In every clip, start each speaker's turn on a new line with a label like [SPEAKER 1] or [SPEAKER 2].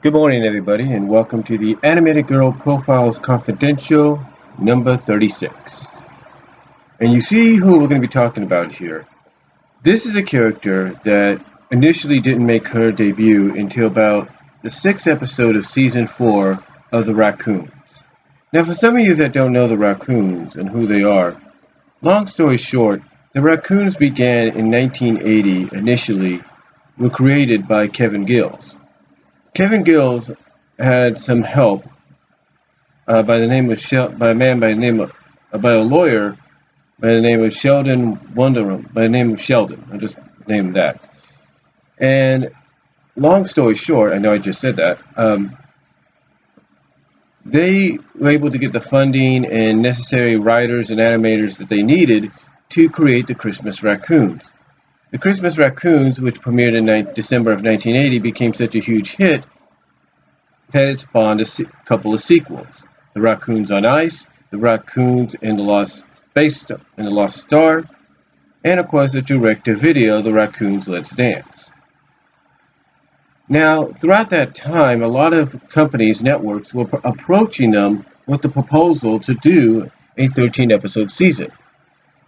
[SPEAKER 1] Good morning, everybody, and welcome to the Animated Girl Profiles Confidential number 36. And you see who we're going to be talking about here. This is a character that initially didn't make her debut until about the 6th episode of season 4 of the Raccoons. Now, for some of you that don't know the Raccoons and who they are, long story short, the Raccoons began in 1980 initially, were created by Kevin Gills. Kevin Gills had some help by a lawyer by the name of Sheldon Wonderham, by the name of Sheldon. I'll just name that. And long story short, I know I just said that, they were able to get the funding and necessary writers and animators that they needed to create the Christmas Raccoons. The Christmas Raccoons, which premiered in December of 1980, became such a huge hit that it spawned a couple of sequels: The Raccoons on Ice, The Raccoons in the Lost Star, and of course the direct-to-video The Raccoons Let's Dance. Now, throughout that time, a lot of companies, networks, were approaching them with the proposal to do a 13-episode season.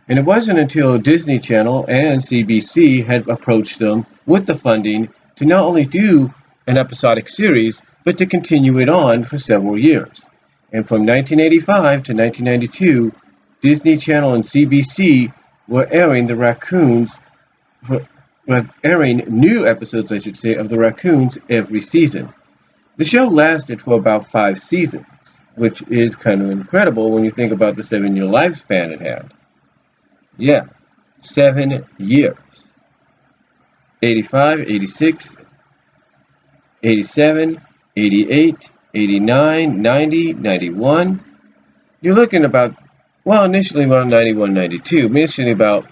[SPEAKER 1] And it wasn't until Disney Channel and CBC had approached them with the funding to not only do an episodic series, but to continue it on for several years. And from 1985 to 1992, Disney Channel and CBC were airing airing new episodes, I should say, of the Raccoons every season. The show lasted for about 5 seasons, which is kind of incredible when you think about the 7-year lifespan it had. Yeah, 7 years. 85, 86, 87, 88, 89, 90, 91. You're looking about, initially around 91, 92, initially about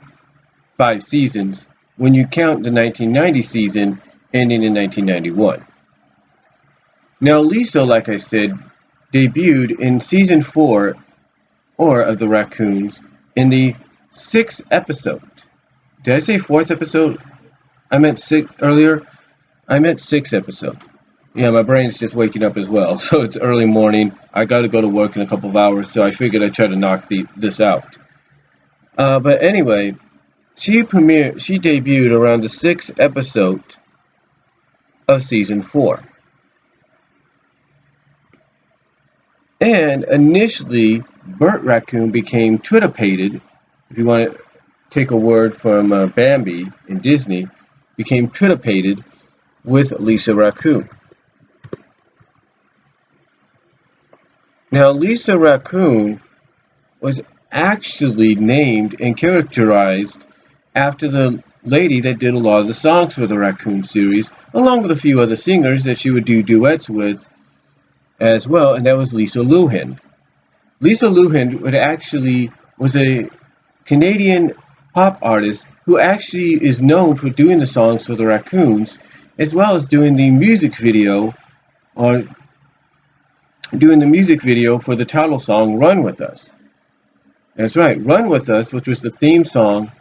[SPEAKER 1] 5 seasons when you count the 1990 season ending in 1991. Now, Lisa, like I said, debuted in season 4 of the Raccoons in the 6th episode. Did I say 4th episode? I meant 6 earlier. I meant 6th episode. Yeah, my brain's just waking up as well, so it's early morning. I got to go to work in a couple of hours, so I figured I'd try to knock this out. But anyway, she debuted around the 6th episode of season 4. And initially, Bert Raccoon became Twitter-pated, if you want to take a word from Bambi in Disney, became Twitter-pated with Lisa Raccoon. Now, Lisa Raccoon was actually named and characterized after the lady that did a lot of the songs for the Raccoon series, along with a few other singers that she would do duets with as well, and that was Lisa Luhan. Lisa Luhan was a Canadian pop artist who actually is known for doing the songs for the Raccoons, as well as doing the music video for the title song Run With Us. That's right, Run With Us, which was the theme song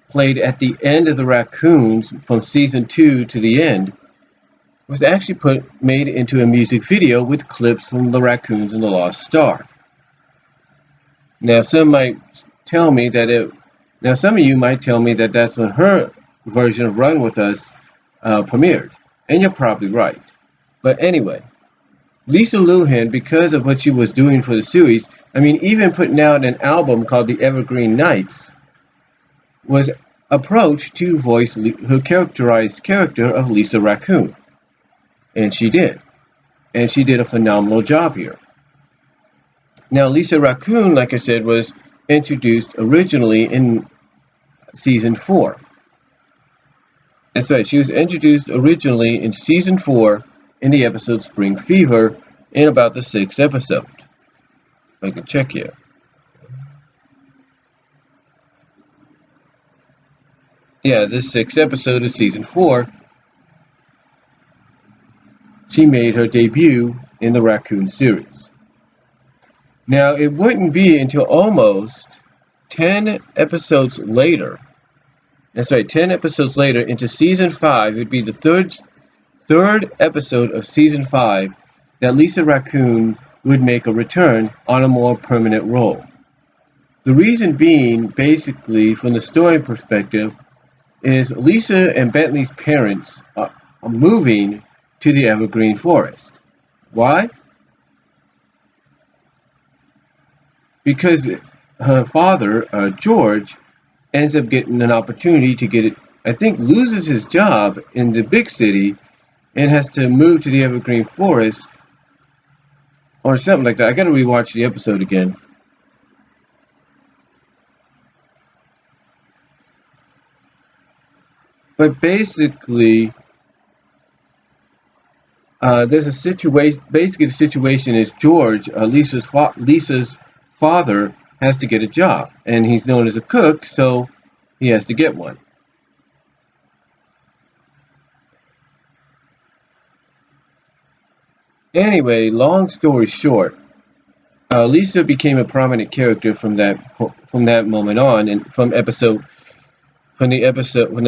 [SPEAKER 1] played at the end of the Raccoons from season 2 to the end, was actually made into a music video with clips from the Raccoons and the Lost Star. Now, some of you might tell me that that's when her version of Run With Us premiered, and you're probably right. But anyway, Lisa Luhan, because of what she was doing for the series, even putting out an album called The Evergreen Nights, was approached to voice her characterized character of Lisa Raccoon. And she did. And she did a phenomenal job here. Now, Lisa Raccoon, like I said, was introduced originally in season 4. That's right, she was introduced originally in season 4 in the episode Spring Fever in about the 6th episode. If I can check here. Yeah, this 6th episode of season 4, she made her debut in the Raccoon series. Now, it wouldn't be until almost 10 episodes later, that's right, 10 episodes later into season 5, it would be the third episode of season 5 that Lisa Raccoon would make a return on a more permanent role. The reason being, basically, from the story perspective, is Lisa and Bentley's parents are moving to the Evergreen Forest. Why? Because her father, George, ends up getting an opportunity to get it, I think loses his job in the big city and has to move to the Evergreen Forest or something like that. I gotta rewatch the episode again. But basically, there's a situation. Basically, the situation is George, Lisa's father, has to get a job, and he's known as a cook, so he has to get one. Anyway, long story short, Lisa became a prominent character from that moment on, and from the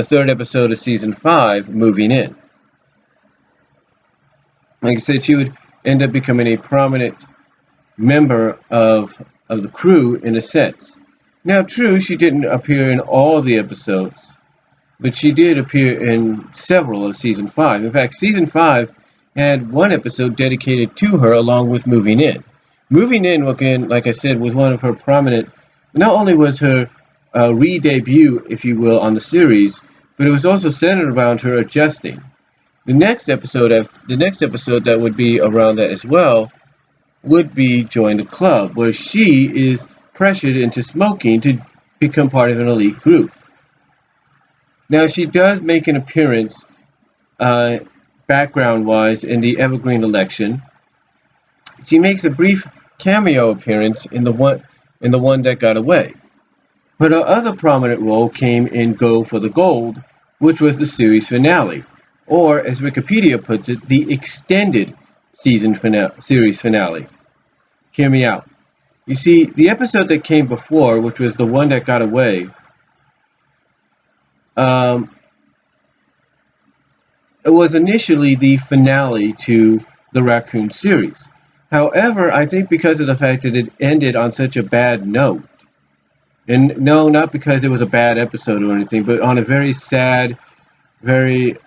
[SPEAKER 1] third episode of season 5, moving in. Like I said, she would end up becoming a prominent member of the crew in a sense. Now, true, she didn't appear in all the episodes, but she did appear in several of season 5. In fact, season 5 had one episode dedicated to her along with Moving In. Moving In, again, like I said, was one of her prominent, not only was her re-debut, if you will, on the series, but it was also centered around her adjusting. The next episode that would be around that as well would be Join the Club, where she is pressured into smoking to become part of an elite group. Now, she does make an appearance background-wise in the Evergreen election. She makes a brief cameo appearance in the one that got away. But her other prominent role came in Go for the Gold, which was the series finale, or as Wikipedia puts it, the extended series finale. Hear me out. You see, the episode that came before, which was the one that got away, it was initially the finale to the Raccoon series. However, I think because of the fact that it ended on such a bad note, and no, not because it was a bad episode or anything, but on a very sad, very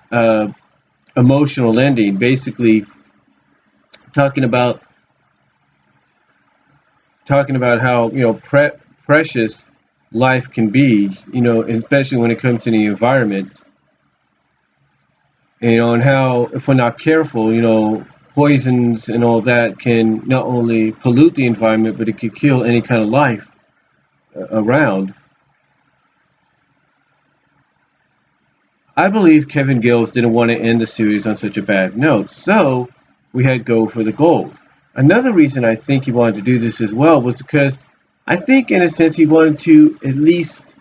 [SPEAKER 1] emotional ending, basically talking about how precious life can be, especially when it comes to the environment, and how if we're not careful, poisons and all that can not only pollute the environment, but it could kill any kind of life around. I believe Kevin Gills didn't want to end the series on such a bad note, so we had Go for the Gold. Another reason I think he wanted to do this as well was because I think, in a sense, he wanted to, at least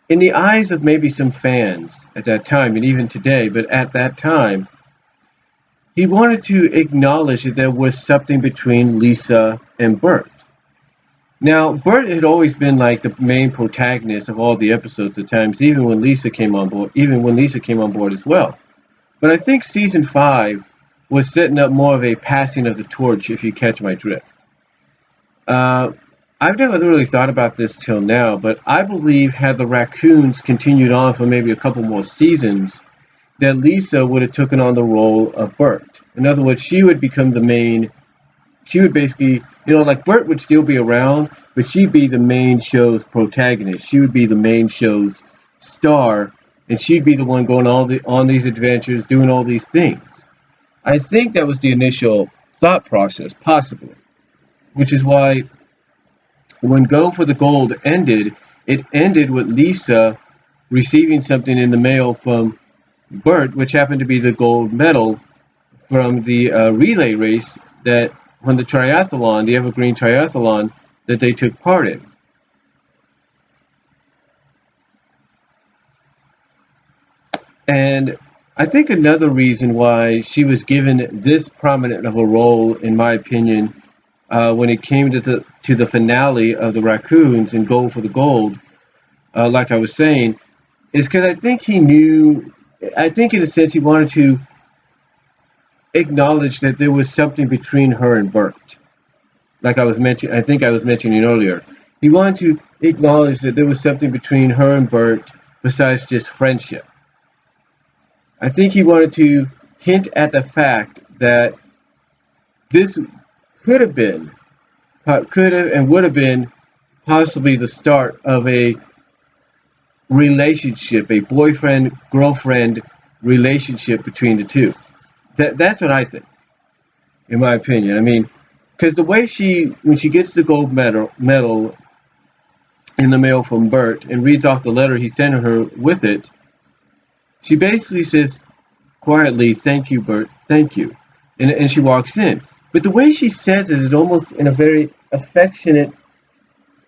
[SPEAKER 1] in the eyes of maybe some fans at that time, and even today, but at that time, he wanted to acknowledge that there was something between Lisa and Bert. Now, Bert had always been like the main protagonist of all the episodes at times, even when Lisa came on board as well. But I think season 5 was setting up more of a passing of the torch, if you catch my drift. I've never really thought about this till now, but I believe had the Raccoons continued on for maybe a couple more seasons, that Lisa would have taken on the role of Bert. In other words, she would become the main. She would basically, like Bert would still be around, but she'd be the main show's protagonist. She would be the main show's star, and she'd be the one going on these adventures, doing all these things. I think that was the initial thought process, possibly, which is why when Go for the Gold ended, it ended with Lisa receiving something in the mail from Bert, which happened to be the gold medal from the relay race that on the triathlon, the Evergreen Triathlon, that they took part in. And I think another reason why she was given this prominent of a role, in my opinion, when it came to the finale of the Raccoons and Go for the Gold, like I was saying, is because I think in a sense, he wanted to acknowledge that there was something between her and Bert. Like I think I was mentioning earlier. He wanted to acknowledge that there was something between her and Bert besides just friendship. I think he wanted to hint at the fact that this could have been, could have and would have been possibly the start of a relationship, a boyfriend girlfriend relationship between the two. That's what I think, in my opinion. I mean, because the way when she gets the gold medal in the mail from Bert and reads off the letter he sent her with it, she basically says quietly, "Thank you, Bert, thank you," and she walks in. But the way she says it is almost in a very affectionate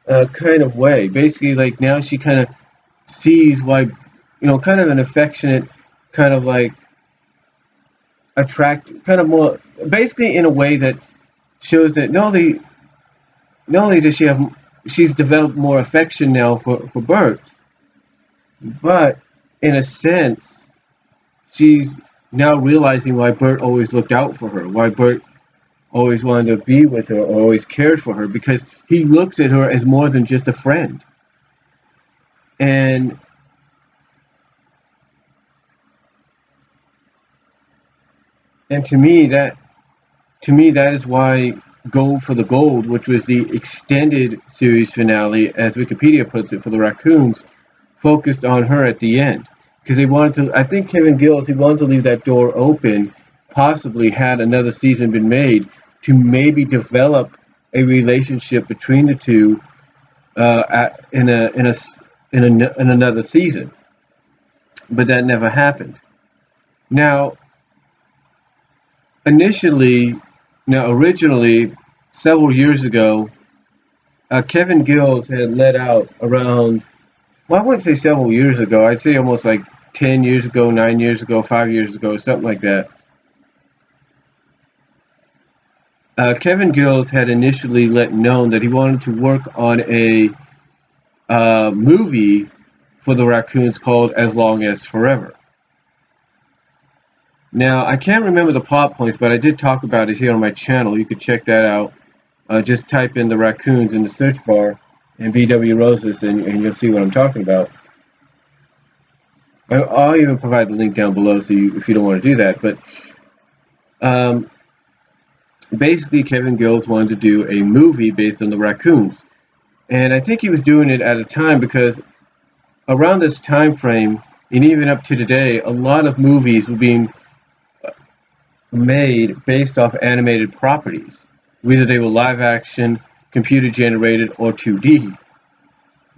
[SPEAKER 1] kind of way. Basically, like now she kind of sees why, kind of an affectionate, kind of like attract, kind of more, basically in a way that shows that not only does she's developed more affection now for Bert, but in a sense, she's now realizing why Bert always looked out for her, why Bert always wanted to be with her or always cared for her, because he looks at her as more than just a friend. And and to me that is why Go for the Gold, which was the extended series finale, as Wikipedia puts it, for the Raccoons, focused on her at the end. Because they wanted to, I think Kevin Gillis, he wanted to leave that door open, possibly had another season been made, to maybe develop a relationship between the two in another season. But that never happened. Now, initially, originally, several years ago, Kevin Gills had let out around, well, I wouldn't say several years ago, I'd say almost like 10 years ago, 9 years ago, 5 years ago, something like that. Kevin Gills had initially let known that he wanted to work on a movie for the Raccoons called As Long as Forever. Now, I can't remember the plot points, but I did talk about it here on my channel. You could check that out. Just type in the Raccoons in the search bar and BW Roses, and you'll see what I'm talking about. I'll even provide the link down below if you don't want to do that. But um, basically, Kevin Gills wanted to do a movie based on the Raccoons. And I think he was doing it at a time because around this time frame, and even up to today, a lot of movies were being made based off animated properties. Whether they were live action, computer generated, or 2D,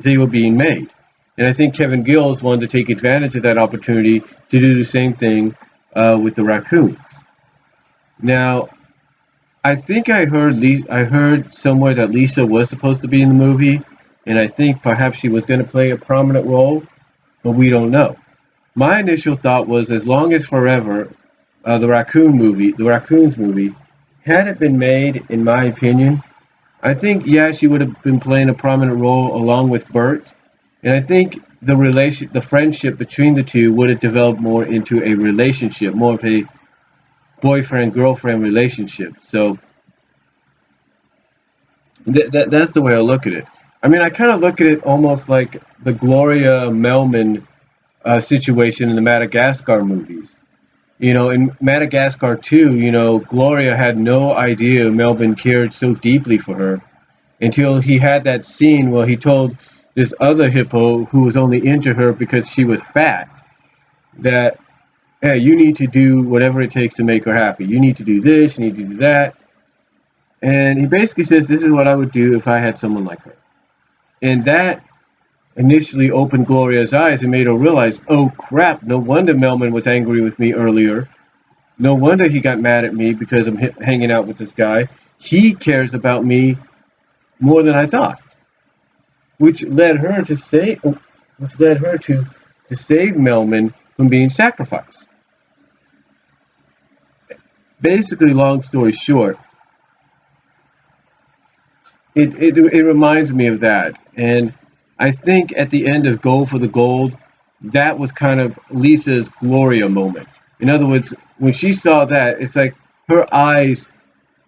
[SPEAKER 1] they were being made. And I think Kevin Gills wanted to take advantage of that opportunity to do the same thing with the Raccoons. Now, I think I heard somewhere that Lisa was supposed to be in the movie, and I think perhaps she was going to play a prominent role, but we don't know. My initial thought was, As Long as Forever, the Raccoons movie, had it been made, in my opinion, I think, yeah, she would have been playing a prominent role along with Bert, and I think the friendship between the two would have developed more into a relationship, more of a boyfriend girlfriend relationship. So that's the way I look at it. I mean, I kind of look at it almost like the Gloria Melman situation in the Madagascar movies. In Madagascar 2, Gloria had no idea Melvin cared so deeply for her until he had that scene where he told this other hippo who was only into her because she was fat that, hey, you need to do whatever it takes to make her happy. You need to do this, you need to do that. And he basically says, this is what I would do if I had someone like her. And that initially opened Gloria's eyes and made her realize, oh crap, no wonder Melman was angry with me earlier. No wonder he got mad at me because I'm hanging out with this guy. He cares about me more than I thought, which led her to save Melman from being sacrificed. Basically, long story short, it reminds me of that, and I think at the end of Go for the Gold, that was kind of Lisa's Gloria moment. In other words, when she saw that, it's like her eyes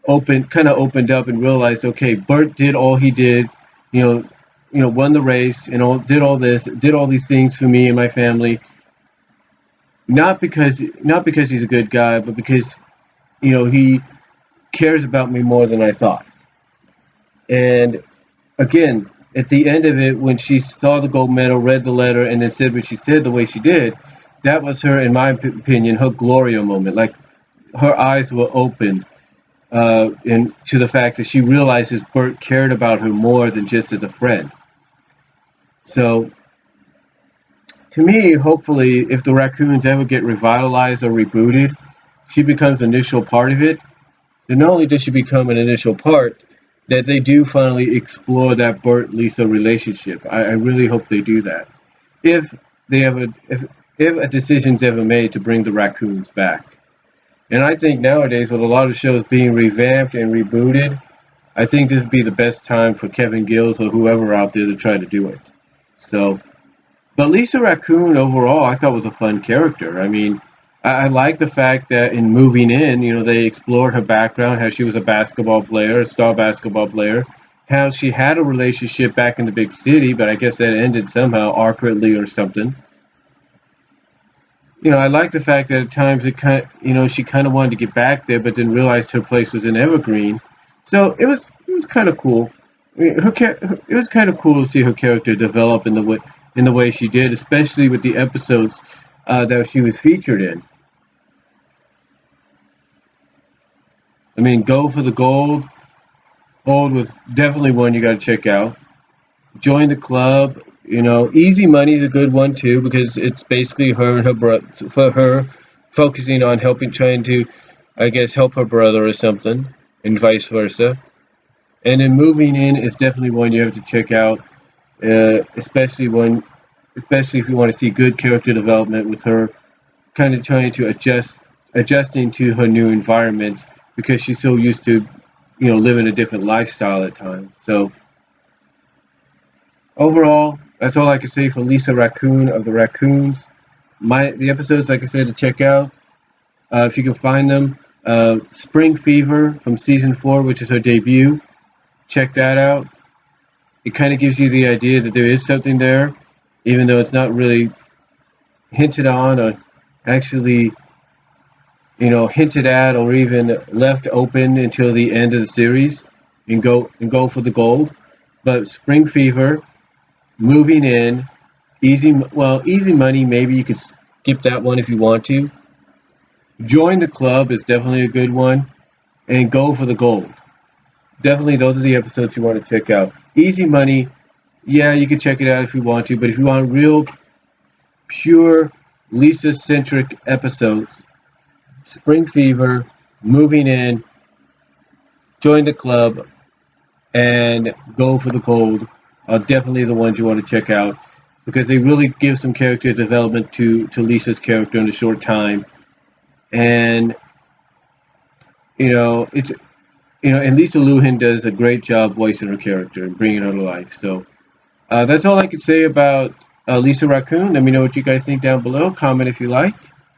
[SPEAKER 1] kind of opened up and realized, okay, Bert did all he did, you know, won the race, did all this, did all these things for me and my family, not because he's a good guy, but because he cares about me more than I thought. And again, at the end of it, when she saw the gold medal, read the letter, and then said what she said the way she did, that was her, in my opinion, her Gloria moment. Like her eyes were opened, and to the fact that she realizes Bert cared about her more than just as a friend. So, to me, hopefully, if the Raccoons ever get revitalized or rebooted, she becomes an initial part of it. Then not only does she become an initial part, that they do finally explore that Bert Lisa relationship. I really hope they do that. If they ever, if a decision's ever made to bring the Raccoons back. And I think nowadays, with a lot of shows being revamped and rebooted, I think this would be the best time for Kevin Gills or whoever out there to try to do it. So, but Lisa Raccoon overall, I thought was a fun character. I mean, I like the fact that in Moving In, they explored her background, how she was a basketball player, a star basketball player, how she had a relationship back in the big city, but I guess that ended somehow awkwardly or something. I like the fact that at times she kind of wanted to get back there, but then realized her place was in Evergreen. So it was kind of cool. I mean, it was kind of cool to see her character develop in the way she did, especially with the episodes that she was featured in. I mean, Go for the Gold. Gold was definitely one you got to check out. Join the club. Easy Money is a good one too because it's basically her and her brother, for her focusing on helping, trying to, I guess, help her brother or something, and vice versa. And then Moving In is definitely one you have to check out, especially if you want to see good character development with her, kind of trying to adjusting to her new environments because she's so used to, living a different lifestyle at times. So overall, that's all I can say for Lisa Raccoon of the Raccoons. The episodes, like I said, to check out if you can find them. Spring Fever from season 4, which is her debut. Check that out. It kind of gives you the idea that there is something there, even though it's not really hinted on or actually, hinted at or even left open until the end of the series, and go for the gold. But Spring Fever, Moving In, Easy Money. Maybe you could skip that one if you want to. Join the Club is definitely a good one, and Go for the Gold. Definitely, those are the episodes you want to check out. Easy Money, yeah, you can check it out if you want to, but if you want real, pure Lisa-centric episodes, Spring Fever, Moving In, Join the Club, and Go for the Gold are definitely the ones you want to check out because they really give some character development to Lisa's character in a short time. And, it's and Lisa Luhan does a great job voicing her character and bringing her to life. So that's all I could say about Lisa Raccoon. Let me know what you guys think down below. Comment if you like.